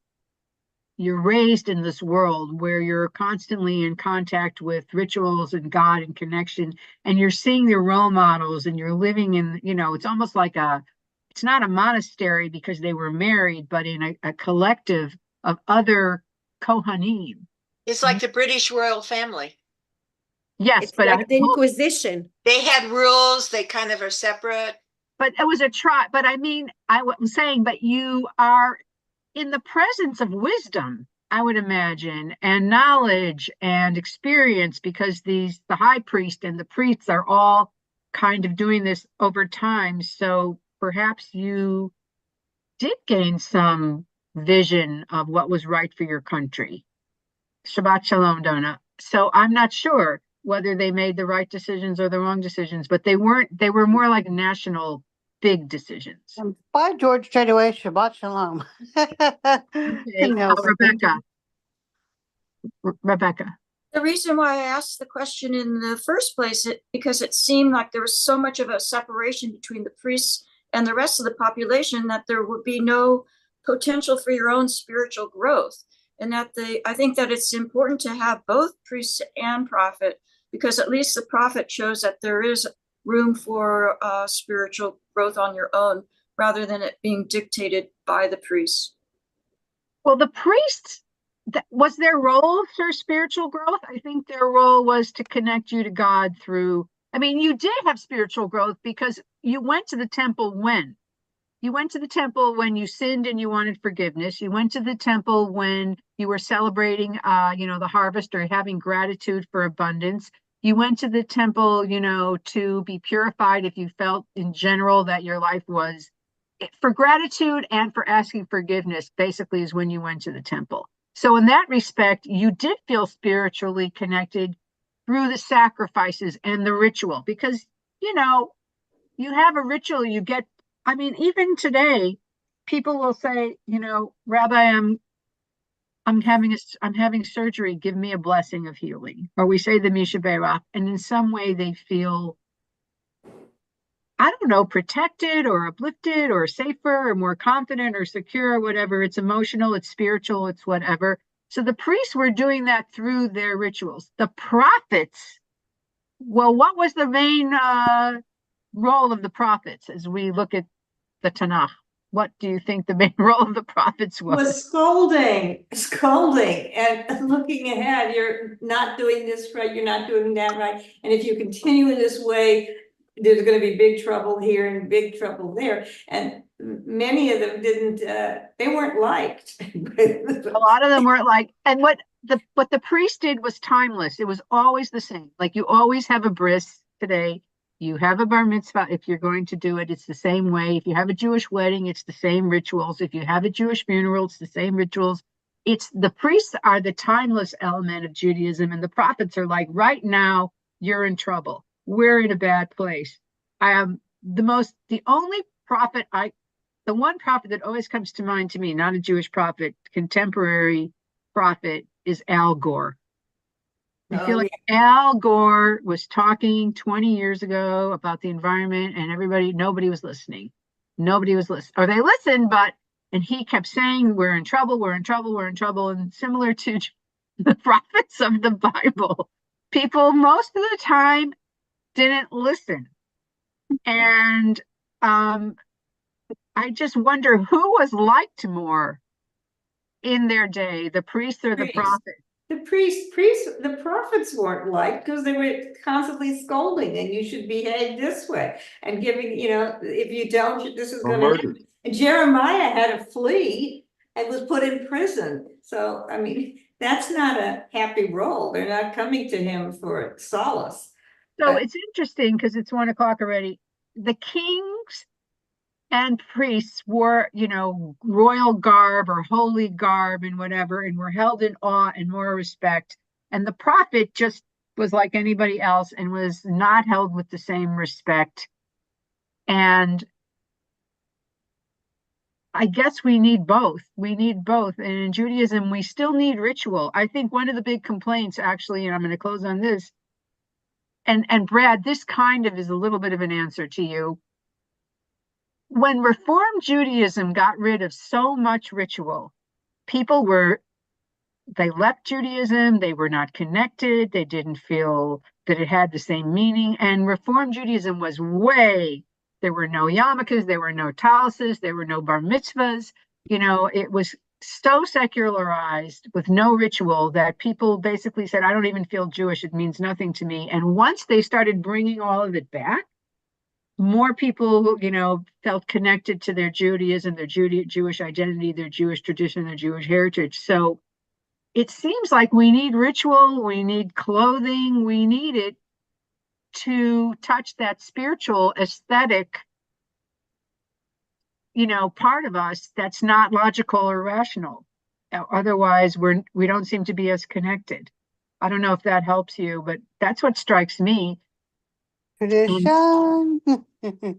you're raised in this world where you're constantly in contact with rituals and God and connection, and you're seeing their role models, and you're living in, it's almost like it's not a monastery because they were married, but in a collective of other Kohanim. It's like the British royal family. Yes, It's but like the Inquisition. They had rules, they kind of are separate. But it was a try. But I mean, I was saying, but you are in the presence of wisdom, I would imagine, and knowledge and experience, because the high priest and the priests are all kind of doing this over time. So perhaps you did gain some vision of what was right for your country. Shabbat Shalom, Donna. So I'm not sure whether they made the right decisions or the wrong decisions, but they were more like national big decisions. Bye, George, straight away. Shabbat Shalom. Okay. Rebecca. The reason why I asked the question in the first place, because it seemed like there was so much of a separation between the priests and the rest of the population that there would be no potential for your own spiritual growth. And I think that it's important to have both priest and prophet, because at least the prophet shows that there is room for spiritual growth on your own, rather than it being dictated by the priests. Well, the priests, was their role for spiritual growth? I think their role was to connect you to God through, you did have spiritual growth because you went to the temple when? You went to the temple when you sinned and you wanted forgiveness. You went to the temple when you were celebrating, the harvest, or having gratitude for abundance. You went to the temple, to be purified if you felt in general that your life was for gratitude, and for asking forgiveness, basically, is when you went to the temple. So in that respect, you did feel spiritually connected through the sacrifices and the ritual, because, you have a ritual, you get, even today, people will say, Rabbi, I'm having surgery, give me a blessing of healing. Or we say the Misha Berach, and in some way they feel I don't know, protected or uplifted or safer or more confident or secure or whatever. It's emotional, it's spiritual, it's whatever. So the priests were doing that through their rituals. The prophets, well, what was the main role of the prophets as we look at the Tanakh? What do you think the main role of the prophets was? scolding, and looking ahead. You're not doing this right, you're not doing that right. And if you continue in this way, there's going to be big trouble here and big trouble there. And many of them didn't, they weren't liked. A lot of them weren't like, and what the priest did was timeless. It was always the same. Like you always have a bris today. You have a bar mitzvah. If you're going to do it, it's the same way. If you have a Jewish wedding, it's the same rituals. If you have a Jewish funeral, it's the same rituals. It's the priests are the timeless element of Judaism, and the prophets are like, right now, you're in trouble. We're in a bad place. The only prophet the one prophet that always comes to mind to me, not a Jewish prophet, contemporary prophet, is Al Gore. I feel like Al Gore was talking 20 years ago about the environment and nobody was listening. Nobody was listening. Or they listened, and he kept saying, we're in trouble, we're in trouble, we're in trouble. And similar to the prophets of the Bible, people most of the time didn't listen. And I just wonder who was liked more in their day, the priests or the prophets? The prophets weren't liked because they were constantly scolding, and you should behave this way and giving, if you don't, this is going to happen. And Jeremiah had to flee and was put in prison. So, I mean, that's not a happy role. They're not coming to him for solace. So it's interesting because it's 1 o'clock already. The kings and priests wore, royal garb or holy garb and whatever, and were held in awe and more respect. And the prophet just was like anybody else and was not held with the same respect. And I guess we need both. We need both. And in Judaism, we still need ritual. I think one of the big complaints, actually, and I'm going to close on this, and Brad, this kind of is a little bit of an answer to you. When Reform Judaism got rid of so much ritual, they left Judaism, they were not connected, they didn't feel that it had the same meaning. And Reform Judaism was there were no yarmulkes, there were no taluses, there were no bar mitzvahs. It was so secularized with no ritual that people basically said, I don't even feel Jewish, it means nothing to me. And once they started bringing all of it back, more people, felt connected to their Judaism, their Jewish identity, their Jewish tradition, their Jewish heritage. So it seems like we need ritual, we need clothing, we need it to touch that spiritual, aesthetic, part of us that's not logical or rational. Otherwise, we don't seem to be as connected. I don't know if that helps you, but that's what strikes me. Tradition.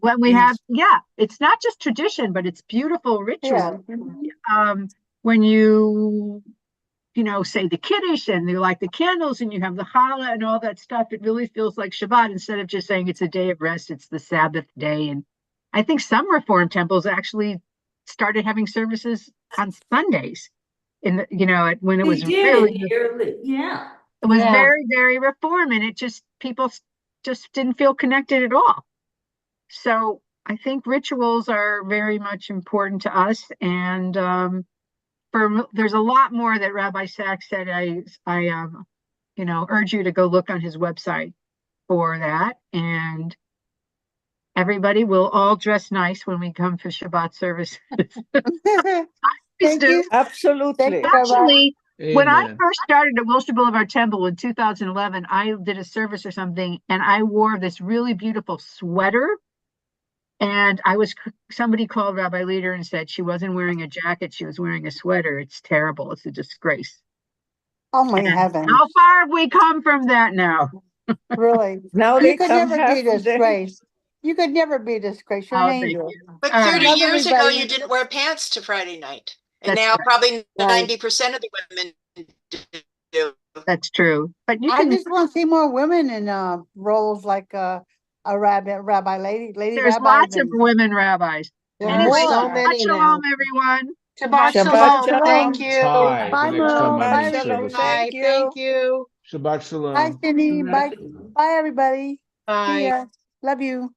When we have, it's not just tradition, but it's beautiful ritual. Yeah. When you say the Kiddush and you light the candles and you have the challah and all that stuff, it really feels like Shabbat instead of just saying it's a day of rest, it's the Sabbath day. And I think some Reform temples actually started having services on Sundays when it was really, it was very, very Reform, and it people just didn't feel connected at all. So I think rituals are very much important to us. And there's a lot more that Rabbi Sachs said. I urge you to go look on his website for that. And everybody will all dress nice when we come for Shabbat service. Thank you. Absolutely. Actually, when I Amen. first started at Wilshire Boulevard Temple in 2011, I did a service or something, and I wore this really beautiful sweater. And somebody called Rabbi Leader and said she wasn't wearing a jacket, she was wearing a sweater. It's terrible. It's a disgrace. Oh my heavens. How far have we come from that now? Really? Now You they could come never half be a day. disgraced. You could never be disgraced. You're an Thank angel. you. But All 30 Love years ago, everybody. you didn't wear pants to Friday night. And That's now right. probably Right. 90% of the women do. That's true. But you I can just want to see more women in roles like lady There's rabbis. lots of And women rabbis. There are Anyway, so more. many shalom, now. everyone. Shabbat Shabbat shalom. Thank you. Tie the Bye, next time Mo. I'm Bye, in everybody. service. Bye. Thank you. Shabbat Bye, shalom. Cindy. Bye, everybody. See Bye. ya. Love you.